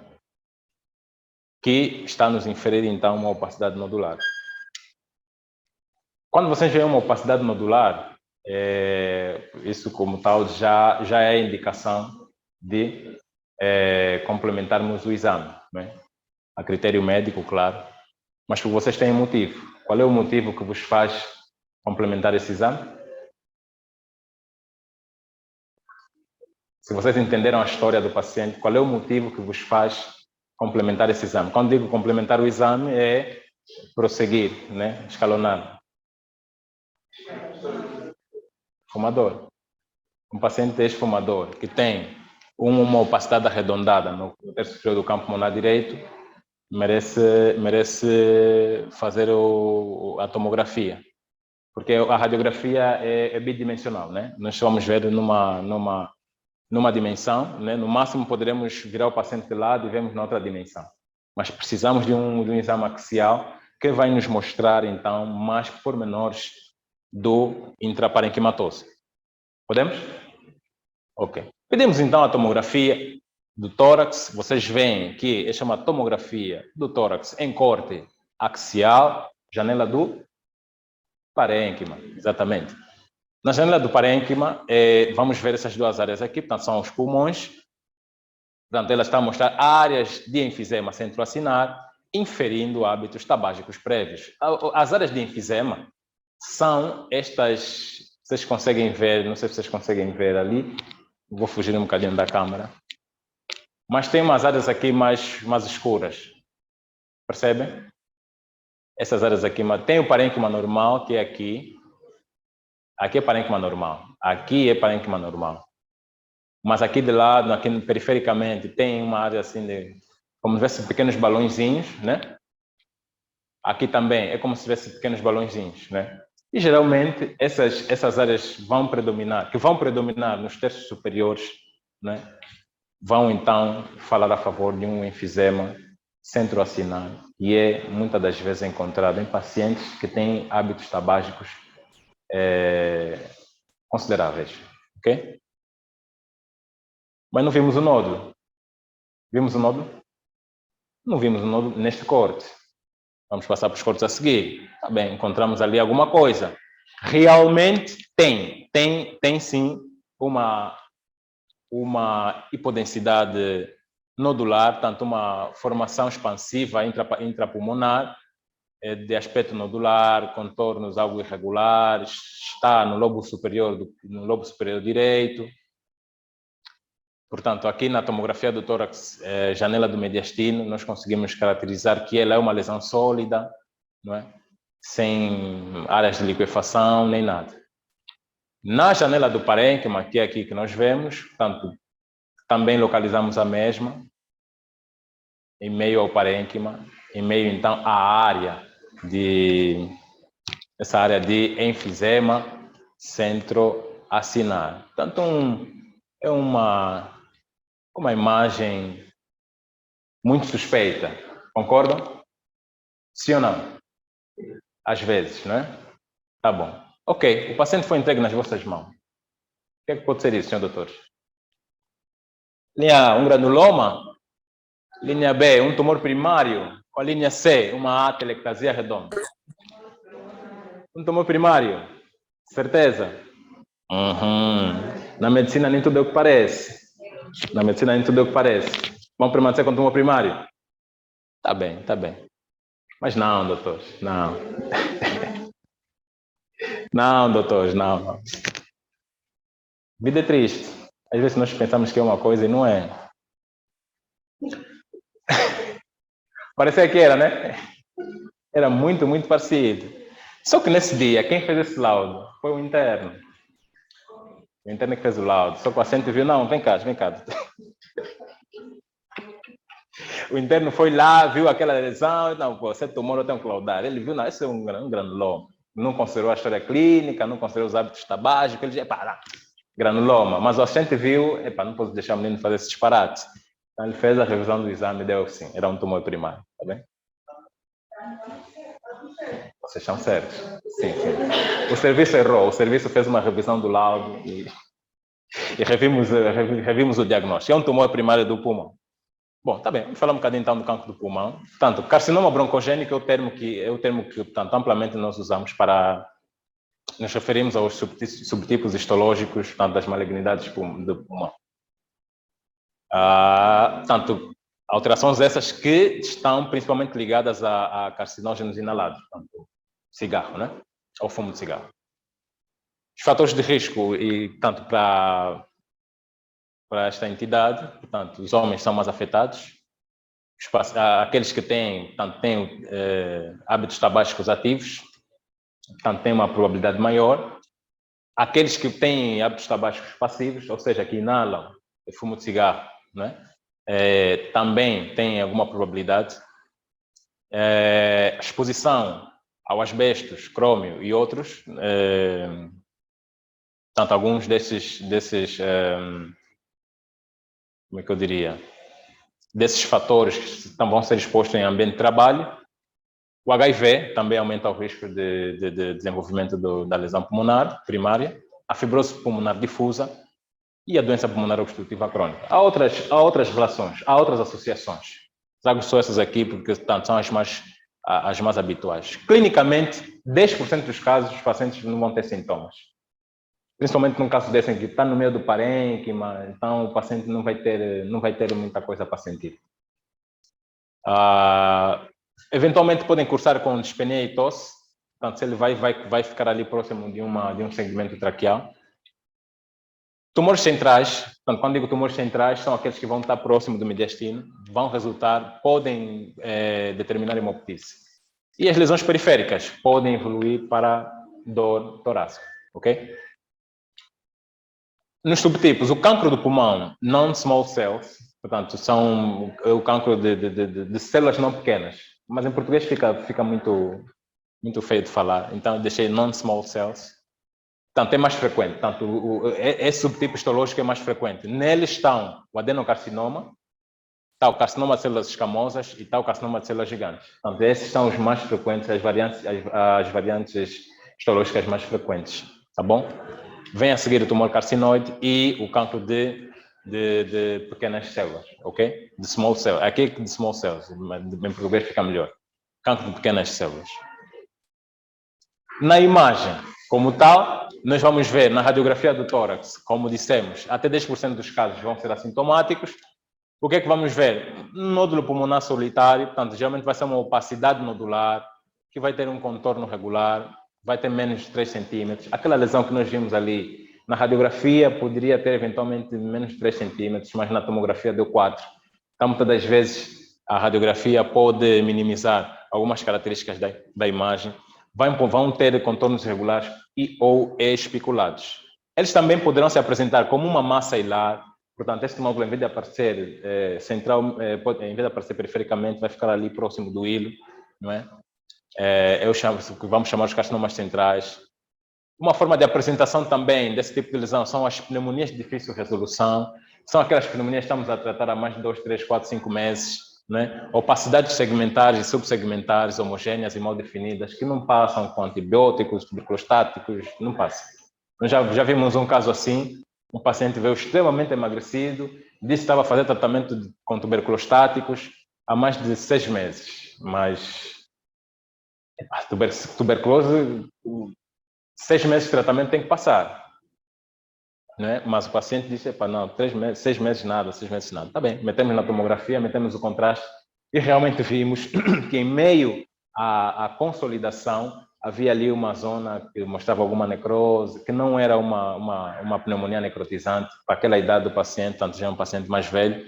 Que está nos inferir, então, uma opacidade nodular. Quando vocês veem uma opacidade nodular, isso como tal já é indicação de complementarmos o exame, né? A critério médico, claro, mas que vocês têm motivo. Qual é o motivo que vos faz complementar esse exame? Se vocês entenderam a história do paciente, qual é o motivo que vos faz complementar esse exame? Quando digo complementar o exame, é prosseguir, né? Escalonar. Fumador. Um paciente ex-fumador que tem uma opacidade arredondada no terço superior do campo monar direito merece fazer a tomografia. Porque a radiografia é bidimensional, né? Nós vamos ver numa dimensão, né? No máximo poderemos virar o paciente de lado e vemos na outra dimensão. Mas precisamos de um exame axial que vai nos mostrar, então, mais pormenores do intraparenquimatoso. Podemos? Ok. Pedimos, então, a tomografia do tórax. Vocês veem que é chamada tomografia do tórax em corte axial, janela do parênquima, exatamente. Na janela do parênquima, vamos ver essas duas áreas aqui, portanto, são os pulmões. Portanto, elas estão a mostrar áreas de enfisema centroacinar, inferindo hábitos tabágicos prévios. As áreas de enfisema são estas, vocês conseguem ver, não sei se vocês conseguem ver ali, vou fugir um bocadinho da câmera, mas tem umas áreas aqui mais escuras, percebem? Essas áreas aqui, tem o parênquima normal, que é aqui é parênquima normal, aqui é parênquima normal, mas aqui de lado, aqui perifericamente, tem uma área assim como se tivesse pequenos balõezinhos, né? Aqui também é como se tivesse pequenos balõezinhos, né? E geralmente essas áreas que vão predominar nos terços superiores, né? Vão então falar a favor de um enfisema centroacinar e é muitas das vezes encontrado em pacientes que têm hábitos tabágicos consideráveis, ok? Mas não vimos o nódulo. Vimos o nódulo? Não vimos o nódulo neste corte. Vamos passar para os cortes a seguir. Tá bem, encontramos ali alguma coisa. Realmente tem sim uma hipodensidade nodular, tanto uma formação expansiva intrapulmonar, de aspecto nodular, contornos algo irregulares, está no lobo superior direito. Portanto, aqui na tomografia do tórax, janela do mediastino, nós conseguimos caracterizar que ela é uma lesão sólida, não é? Sem áreas de liquefação, nem nada. Na janela do parênquima, que é aqui que nós vemos, portanto, também localizamos a mesma, em meio ao parênquima, em meio, então, essa área de enfisema centroacinar. Portanto, é uma imagem muito suspeita. Concordam? Sim ou não? Às vezes, não é? Tá bom. Ok, o paciente foi entregue nas vossas mãos. O que é que pode ser isso, senhor doutor? Linha A, um granuloma. Linha B, um tumor primário. Ou a linha C, uma atelectasia redonda. Um tumor primário. Certeza? Na medicina nem tudo é o que parece. Na medicina nem tudo é o que parece. Vamos permanecer com o tumor primário? Tá bem, tá bem. Mas não, doutores, não. Não, doutores, não. Vida é triste. Às vezes nós pensamos que é uma coisa e não é. Parecia que era, né? Era muito, muito parecido. Só que nesse dia, quem fez esse laudo foi o interno. O interno que fez o laudo. Só que o paciente viu, não, vem cá, vem cá. O interno foi lá, viu aquela lesão, não, você tomou, eu tenho que laudar. Ele viu, não, esse é um granuloma. Não considerou a história clínica, não considerou os hábitos tabágicos, ele disse, pá, granuloma. Mas o assistente viu, não posso deixar o menino fazer esse disparate. Então ele fez a revisão do exame e deu sim, era um tumor primário, tá bem? Vocês estão certos? Sim, sim. O serviço errou, o serviço fez uma revisão do laudo e revimos o diagnóstico. É um tumor primário do pulmão. Bom, tá bem, vamos falar um bocadinho então do cancro do pulmão. Portanto, carcinoma broncogênico é o termo que portanto, amplamente nós usamos para nos referirmos aos subtipos histológicos, portanto, das malignidades do pulmão. Portanto, alterações essas que estão principalmente ligadas a carcinógenos inalados, portanto, cigarro, né? Ou fumo de cigarro. Os fatores de risco, e tanto para esta entidade, portanto, os homens são mais afetados, aqueles que têm hábitos tabágicos ativos, portanto, têm uma probabilidade maior. Aqueles que têm hábitos tabágicos passivos, ou seja, que inalam o fumo de cigarro, né? Também têm alguma probabilidade. Exposição ao asbestos, crômio e outros, portanto, alguns desses como é que eu diria, desses fatores que vão ser expostos em ambiente de trabalho. O HIV também aumenta o risco de desenvolvimento da lesão pulmonar primária, a fibrose pulmonar difusa e a doença pulmonar obstrutiva crônica. Há outras relações, há outras associações. Trago só essas aqui porque portanto, são as mais habituais. Clinicamente, 10% dos casos os pacientes não vão ter sintomas. Principalmente num caso desse em que está no meio do parênquima, então o paciente não vai ter muita coisa para sentir. Eventualmente podem cursar com dispneia e tosse, portanto, se ele vai ficar ali próximo de um segmento traqueal. Tumores centrais, portanto, quando digo tumores centrais, são aqueles que vão estar próximo do mediastino, podem determinar hemoptise. E as lesões periféricas podem evoluir para dor torácica, ok? Nos subtipos, o cancro do pulmão, non-small cells, portanto, são o cancro de células não pequenas, mas em português fica muito, muito feio de falar, então eu deixei non-small cells. Portanto, é mais frequente, portanto, esse subtipo histológico é mais frequente. Neles estão o adenocarcinoma, está o carcinoma de células escamosas e está o carcinoma de células gigantes. Portanto, esses são os mais frequentes, as variantes histológicas mais frequentes, tá bom? Vem a seguir o tumor carcinoide e o cancro de pequenas células, ok? De small cells. Aqui é de small cells, em português fica melhor. Cancro de pequenas células. Na imagem, como tal, nós vamos ver na radiografia do tórax, como dissemos, até 10% dos casos vão ser assintomáticos. O que é que vamos ver? Um nódulo pulmonar solitário, portanto, geralmente vai ser uma opacidade nodular, que vai ter um contorno regular, vai ter menos de 3 centímetros. Aquela lesão que nós vimos ali na radiografia poderia ter eventualmente menos de 3 centímetros, mas na tomografia deu 4. Então, muitas das vezes, a radiografia pode minimizar algumas características da imagem. Vão ter contornos irregulares ou espiculados. Eles também poderão se apresentar como uma massa hilar. Portanto, este nódulo, em vez de aparecer central, em vez de aparecer perifericamente, vai ficar ali próximo do hilo, não é? Vamos chamar os carcinomas centrais. Uma forma de apresentação também desse tipo de lesão são as pneumonias de difícil resolução. São aquelas pneumonias que estamos a tratar há mais de 2, 3, 4, 5 meses. Né? Opacidades segmentares e subsegmentares homogêneas e mal definidas que não passam com antibióticos, tuberculostáticos, não passam. Nós já vimos um caso assim, um paciente veio extremamente emagrecido disse que estava a fazer tratamento com tuberculostáticos há mais de 6 meses, mas a tuberculose, 6 meses de tratamento tem que passar, né? Mas o paciente disse, não, 3 meses, 6 meses nada, 6 meses nada. Tá bem, metemos na tomografia, metemos o contraste e realmente vimos que em meio à consolidação havia ali uma zona que mostrava alguma necrose, que não era uma pneumonia necrotizante, para aquela idade do paciente, tanto já é um paciente mais velho,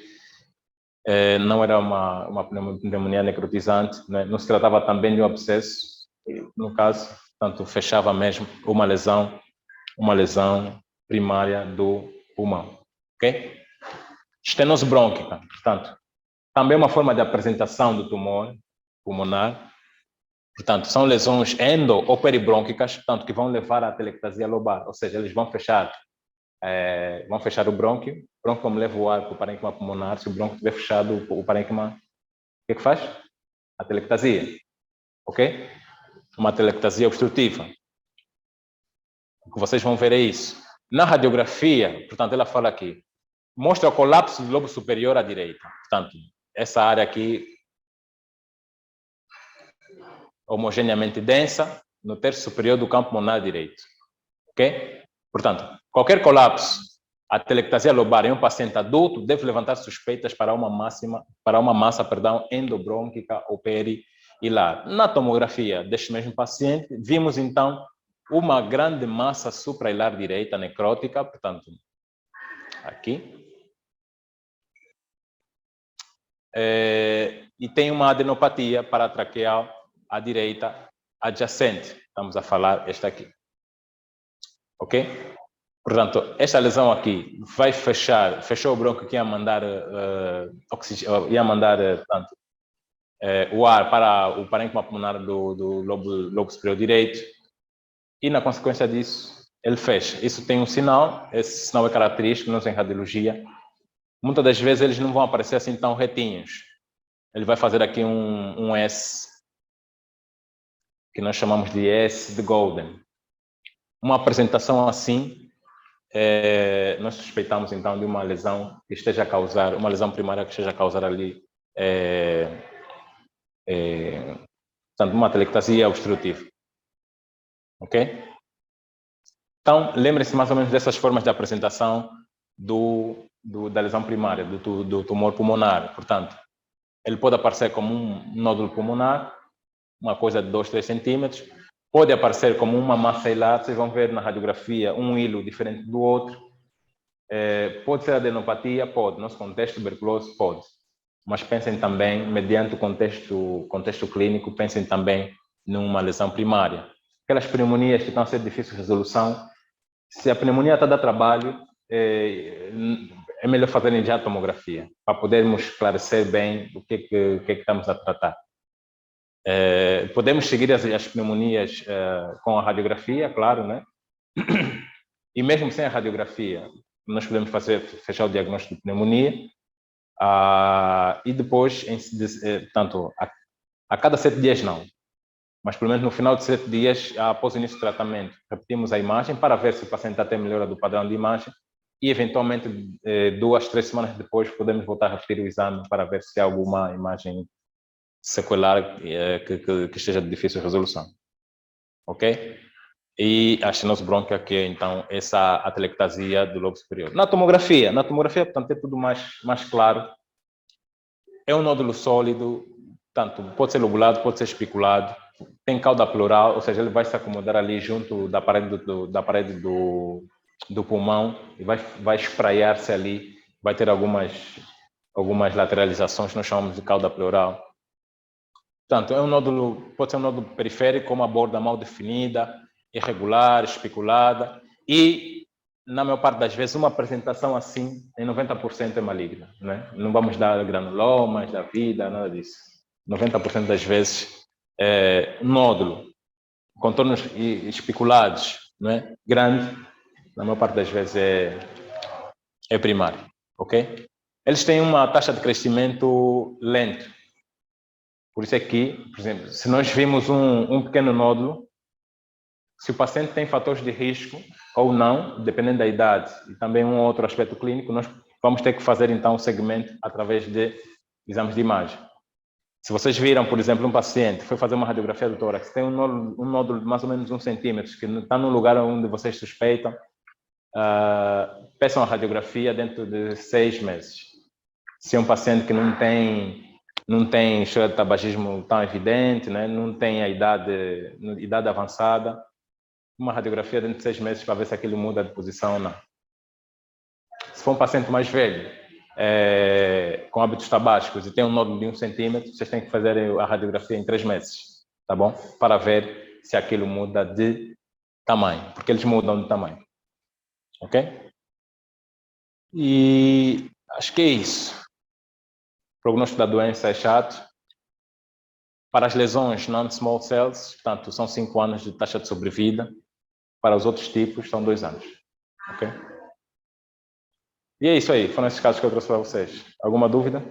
não era uma pneumonia necrotizante, né? Não se tratava também de um abscesso, no caso, portanto, fechava mesmo uma lesão primária do pulmão, ok? Estenose brônquica, portanto, também uma forma de apresentação do tumor pulmonar. Portanto, são lesões endo ou peribrônquicas, portanto, que vão levar à atelectasia lobar, ou seja, eles vão fechar o brônquio. O brônquio, como leva o ar para o parênquima pulmonar, se o brônquio estiver fechado, o parênquima, o que faz? Atelectasia, ok? Uma atelectasia obstrutiva. O que vocês vão ver é isso. Na radiografia, portanto, ela fala aqui, mostra o colapso do lobo superior à direita. Portanto, essa área aqui, homogeneamente densa, no terço superior do campo pulmonar direito. Ok? Portanto, qualquer colapso, a atelectasia lobar em um paciente adulto deve levantar suspeitas para uma massa endobrônquica ou perihilar. Na tomografia deste mesmo paciente, vimos então uma grande massa suprahilar direita necrótica, portanto, aqui. E tem uma adenopatia paratraqueal à direita adjacente. Estamos a falar esta aqui. Ok? Portanto, esta lesão aqui vai fechou o brônquio que ia mandar portanto, o ar para o parênquima pulmonar do lobo superior direito, e na consequência disso, ele fecha. Isso tem um sinal, esse sinal é característico, nós em radiologia. Muitas das vezes eles não vão aparecer assim tão retinhos. Ele vai fazer aqui um S, que nós chamamos de S de Golden. Uma apresentação assim, nós suspeitamos então de uma lesão que esteja a causar, uma lesão primária que esteja a causar ali, portanto, uma atelectasia obstrutiva. Ok? Então, lembrem-se mais ou menos dessas formas de apresentação da lesão primária, do tumor pulmonar. Portanto, ele pode aparecer como um nódulo pulmonar, uma coisa de 2, 3 centímetros. Pode aparecer como uma massa hilar, vocês vão ver na radiografia um hilo diferente do outro. Pode ser adenopatia? Pode. Nosso contexto, tuberculose? Pode. Mas pensem também, mediante o contexto clínico, pensem também numa lesão primária. Aquelas pneumonias que estão a ser de difícil resolução, se a pneumonia está a dar trabalho, é melhor fazerem já a tomografia, para podermos esclarecer bem o que estamos a tratar. Podemos seguir as pneumonias com a radiografia, claro, né? E mesmo sem a radiografia, nós podemos fechar o diagnóstico de pneumonia, e depois, tanto a cada 7 dias não, mas pelo menos no final de 7 dias, após o início do tratamento, repetimos a imagem para ver se o paciente está a ter melhora do padrão de imagem e, eventualmente, 2, 3 semanas depois, podemos voltar a repetir o exame para ver se há alguma imagem sequelar que esteja de difícil resolução. Ok? E a estenose brônquica, que é, então, essa atelectasia do lobo superior. Na tomografia, portanto, é tudo mais claro. É um nódulo sólido, tanto pode ser lobulado, pode ser espiculado, tem cauda pleural, ou seja, ele vai se acomodar ali junto da parede do pulmão e vai espraiar-se ali, vai ter algumas lateralizações, nós chamamos de cauda pleural. Portanto, pode ser um nódulo periférico com uma borda mal definida, irregular, espiculada, e, na maior parte das vezes, uma apresentação assim, em 90% é maligna, né? Não vamos dar granulomas da vida, nada disso. 90% das vezes é nódulo, contornos espiculados, né? Grande, na maior parte das vezes é primário, ok? Eles têm uma taxa de crescimento lento. Por isso é que, por exemplo, se nós vimos um pequeno nódulo, se o paciente tem fatores de risco ou não, dependendo da idade e também um outro aspecto clínico, nós vamos ter que fazer então o segmento através de exames de imagem. Se vocês viram, por exemplo, um paciente foi fazer uma radiografia do tórax, tem um nódulo de mais ou menos 1 centímetro, que está no lugar onde vocês suspeitam, peçam a radiografia dentro de 6 meses. Se é um paciente que não tem história de tabagismo tão evidente, né? Não tem a idade avançada, uma radiografia dentro de 6 meses para ver se aquilo muda de posição ou não. Se for um paciente mais velho, com hábitos tabásicos e tem um nódulo de 1 centímetro, vocês têm que fazer a radiografia em 3 meses, tá bom? Para ver se aquilo muda de tamanho, porque eles mudam de tamanho, ok? E acho que é isso. O prognóstico da doença é chato. Para as lesões non-small cells, portanto, são 5 anos de taxa de sobrevida. Para os outros tipos, são 2 anos, ok? E é isso aí, foram esses casos que eu trouxe para vocês. Alguma dúvida?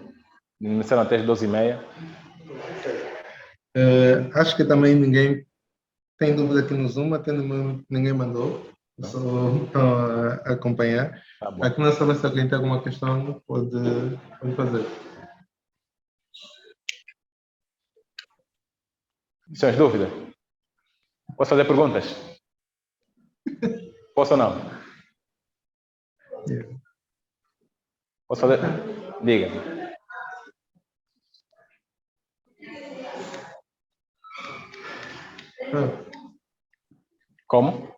Iniciaram até as 12h30. Acho que também ninguém tem dúvida aqui no Zoom, até ninguém mandou. Só a acompanhar. Tá bom. Aqui não sabe se alguém tem alguma questão, pode fazer. Sem dúvida? Posso fazer perguntas? Posso ou não? Posso fazer? Diga. Como?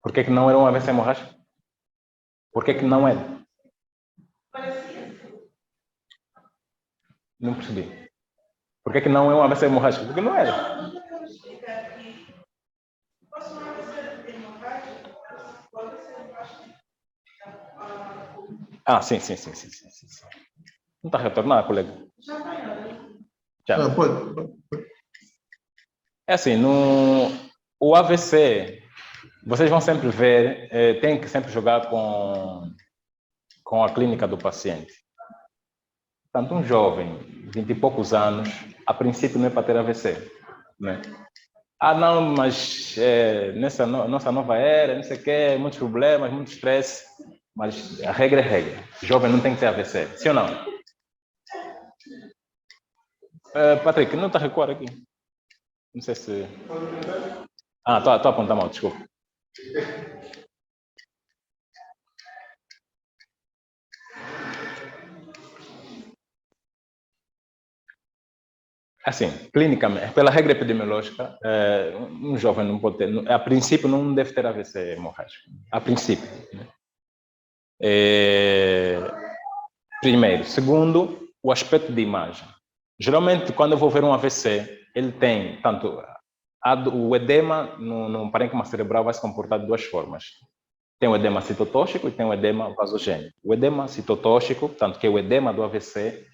Por que não era um AVC hemorrágico? Por que não era? Não percebi. Por que não é um AVC hemorrágico? Porque não era. Ah, sim. Não está a retornar, colega? Já. Pode. É assim, o AVC, vocês vão sempre ver, tem que sempre jogar com a clínica do paciente. Portanto, um jovem, 20 e poucos anos, a princípio não é para ter AVC, né? Ah, não, mas nessa nossa nova era, não sei o quê, muitos problemas, muito estresse, mas a regra é regra. O jovem não tem que ter AVC, sim ou não? Patrick, não está a recuar aqui. Não sei se... Ah, estou a apontar mal, desculpa. Assim, clinicamente, pela regra epidemiológica, um jovem não pode ter, a princípio não deve ter AVC hemorrágico, a princípio, né? Primeiro. Segundo, o aspecto de imagem. Geralmente, quando eu vou ver um AVC, ele tem tanto o edema no parênquima cerebral vai se comportar de 2 formas. Tem o edema citotóxico e tem o edema vasogênico. O edema citotóxico, tanto que é o edema do AVC,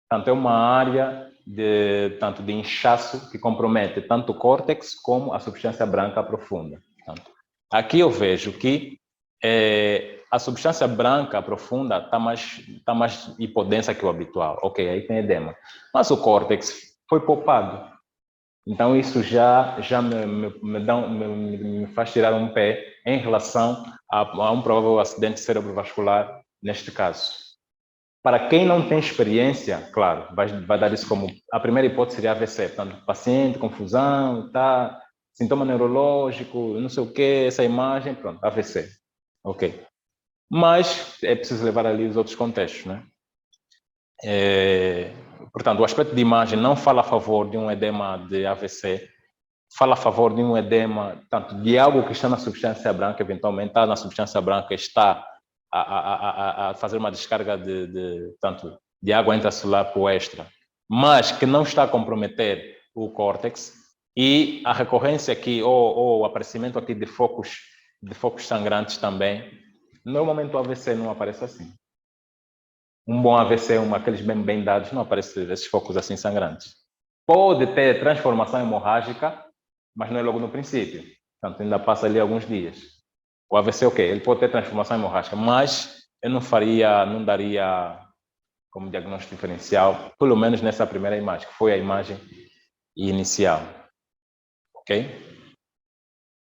tanto é uma área de inchaço que compromete tanto o córtex como a substância branca profunda. Portanto, aqui eu vejo que a substância branca profunda está mais hipodensa que o habitual. Ok, aí tem edema. Mas o córtex foi poupado. Então, isso já me faz tirar um pé em relação a um provável acidente cerebrovascular neste caso. Para quem não tem experiência, claro, vai dar isso como... A primeira hipótese seria AVC, portanto, paciente, confusão, tá, sintoma neurológico, não sei o quê, essa imagem, pronto, AVC. Ok. Mas é preciso levar ali os outros contextos, né? Portanto, o aspecto de imagem não fala a favor de um edema de AVC, fala a favor de um edema, tanto de algo que está na substância branca, eventualmente está na substância branca, está a fazer uma descarga de água intracelular para o extra, mas que não está a comprometer o córtex, e a recorrência aqui, ou o aparecimento aqui de focos sangrantes também. Normalmente o AVC não aparece assim. Um bom AVC, aqueles bem dados, não aparece esses focos assim sangrantes. Pode ter transformação hemorrágica, mas não é logo no princípio. Portanto, ainda passa ali alguns dias. O AVC, ok, ele pode ter transformação hemorrágica, mas eu não daria como diagnóstico diferencial, pelo menos nessa primeira imagem, que foi a imagem inicial. Ok?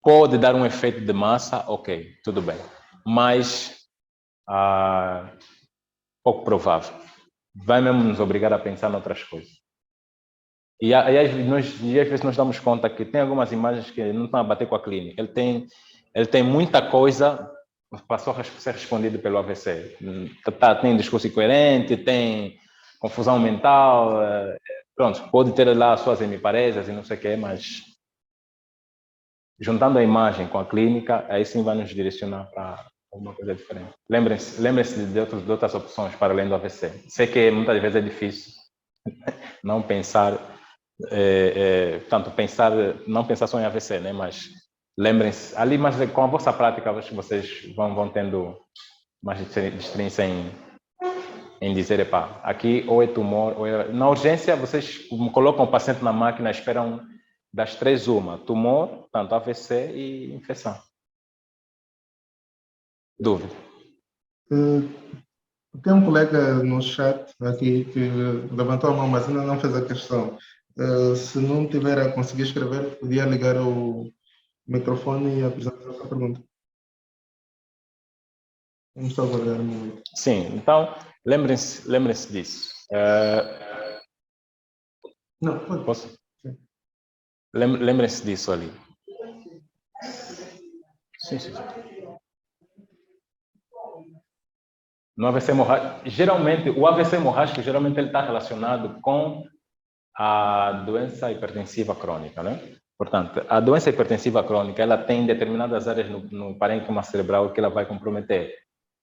Pode dar um efeito de massa, ok, tudo bem. Mas pouco provável. Vai mesmo nos obrigar a pensar em outras coisas. E às vezes nós damos conta que tem algumas imagens que não estão a bater com a clínica. Ele tem muita coisa, passou a ser respondido pelo AVC. Tem discurso incoerente, tem confusão mental, pronto, pode ter lá as suas hemiparésias e não sei o quê, mas juntando a imagem com a clínica, aí sim vai nos direcionar para alguma coisa diferente. Lembrem-se de outras opções para além do AVC. Sei que muitas vezes é difícil não pensar, não pensar só em AVC, né? Mas lembrem-se, ali, mas com a vossa prática, acho que vocês vão tendo mais experiência em dizer, epá, aqui ou é tumor, ou é... Na urgência, vocês colocam o paciente na máquina, esperam das 3 uma, tumor, tanto AVC e infecção. Dúvida? Tem um colega no chat aqui que levantou a mão, mas ainda não fez a questão. Se não tiver a conseguir escrever, podia ligar o microfone e apresentar a sua pergunta. Vamos só aguardar um momento. Sim, então, lembrem-se disso. Não, pode. Posso? Lembrem-se disso ali. Sim. No AVC hemorrágico, geralmente, o AVC hemorrágico, geralmente ele está relacionado com a doença hipertensiva crônica, né? Portanto, a doença hipertensiva crônica, ela tem determinadas áreas no parênquima cerebral que ela vai comprometer.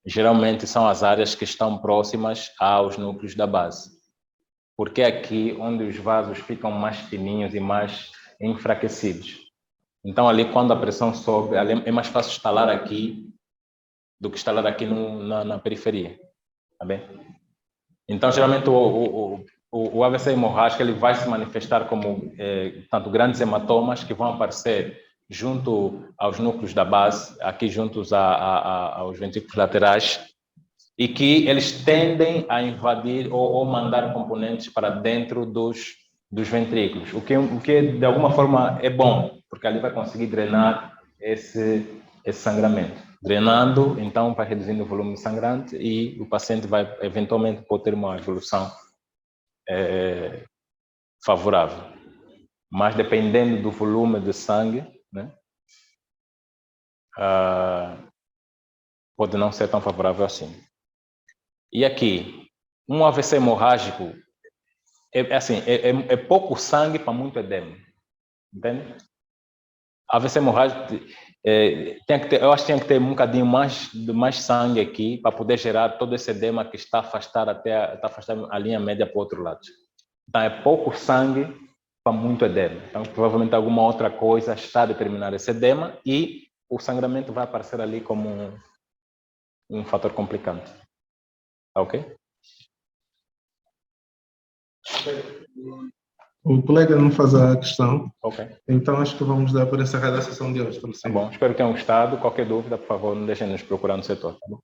Geralmente são as áreas que estão próximas aos núcleos da base. Porque é aqui onde os vasos ficam mais fininhos e mais enfraquecidos. Então, ali, quando a pressão sobe, é mais fácil instalar aqui do que instalar aqui na periferia. Tá bem? Então, geralmente, o AVC hemorrágico ele vai se manifestar como tanto grandes hematomas que vão aparecer junto aos núcleos da base, aqui juntos aos ventrículos laterais, e que eles tendem a invadir ou mandar componentes para dentro dos ventrículos, o que de alguma forma é bom, porque ali vai conseguir drenar esse sangramento. Drenando, então, vai reduzindo o volume sangrante e o paciente vai, eventualmente, pode ter uma evolução favorável. Mas, dependendo do volume de sangue, né, pode não ser tão favorável assim. E aqui, um AVC hemorrágico é pouco sangue para muito edema. Entende? AVC hemorrágico eu acho que tem que ter um bocadinho mais sangue aqui para poder gerar todo esse edema que está afastado a linha média para o outro lado. Então, é pouco sangue para muito edema. Então, provavelmente alguma outra coisa está a determinar esse edema e o sangramento vai aparecer ali como um fator complicante. Ok? O colega não faz a questão. Ok. Então, acho que vamos dar por encerrada a sessão de hoje. Tá bom, espero que tenham gostado. Qualquer dúvida, por favor, não deixem de nos procurar no setor. Tá bom?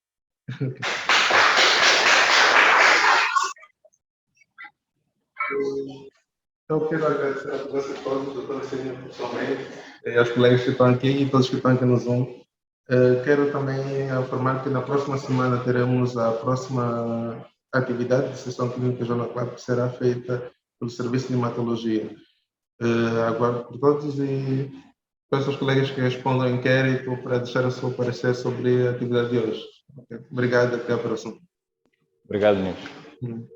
Eu quero agradecer a presença de todos, doutora Celina, pessoalmente, e aos colegas que estão aqui e todos que estão aqui no Zoom. Quero também informar que na próxima semana teremos a próxima atividade de sessão clínica Jornal 4, que será feita pelo Serviço de Hematologia. Aguardo por todos e peço aos colegas que respondam ao inquérito para deixar o seu parecer sobre a atividade de hoje. Obrigado, até a próxima. Obrigado, Nilson.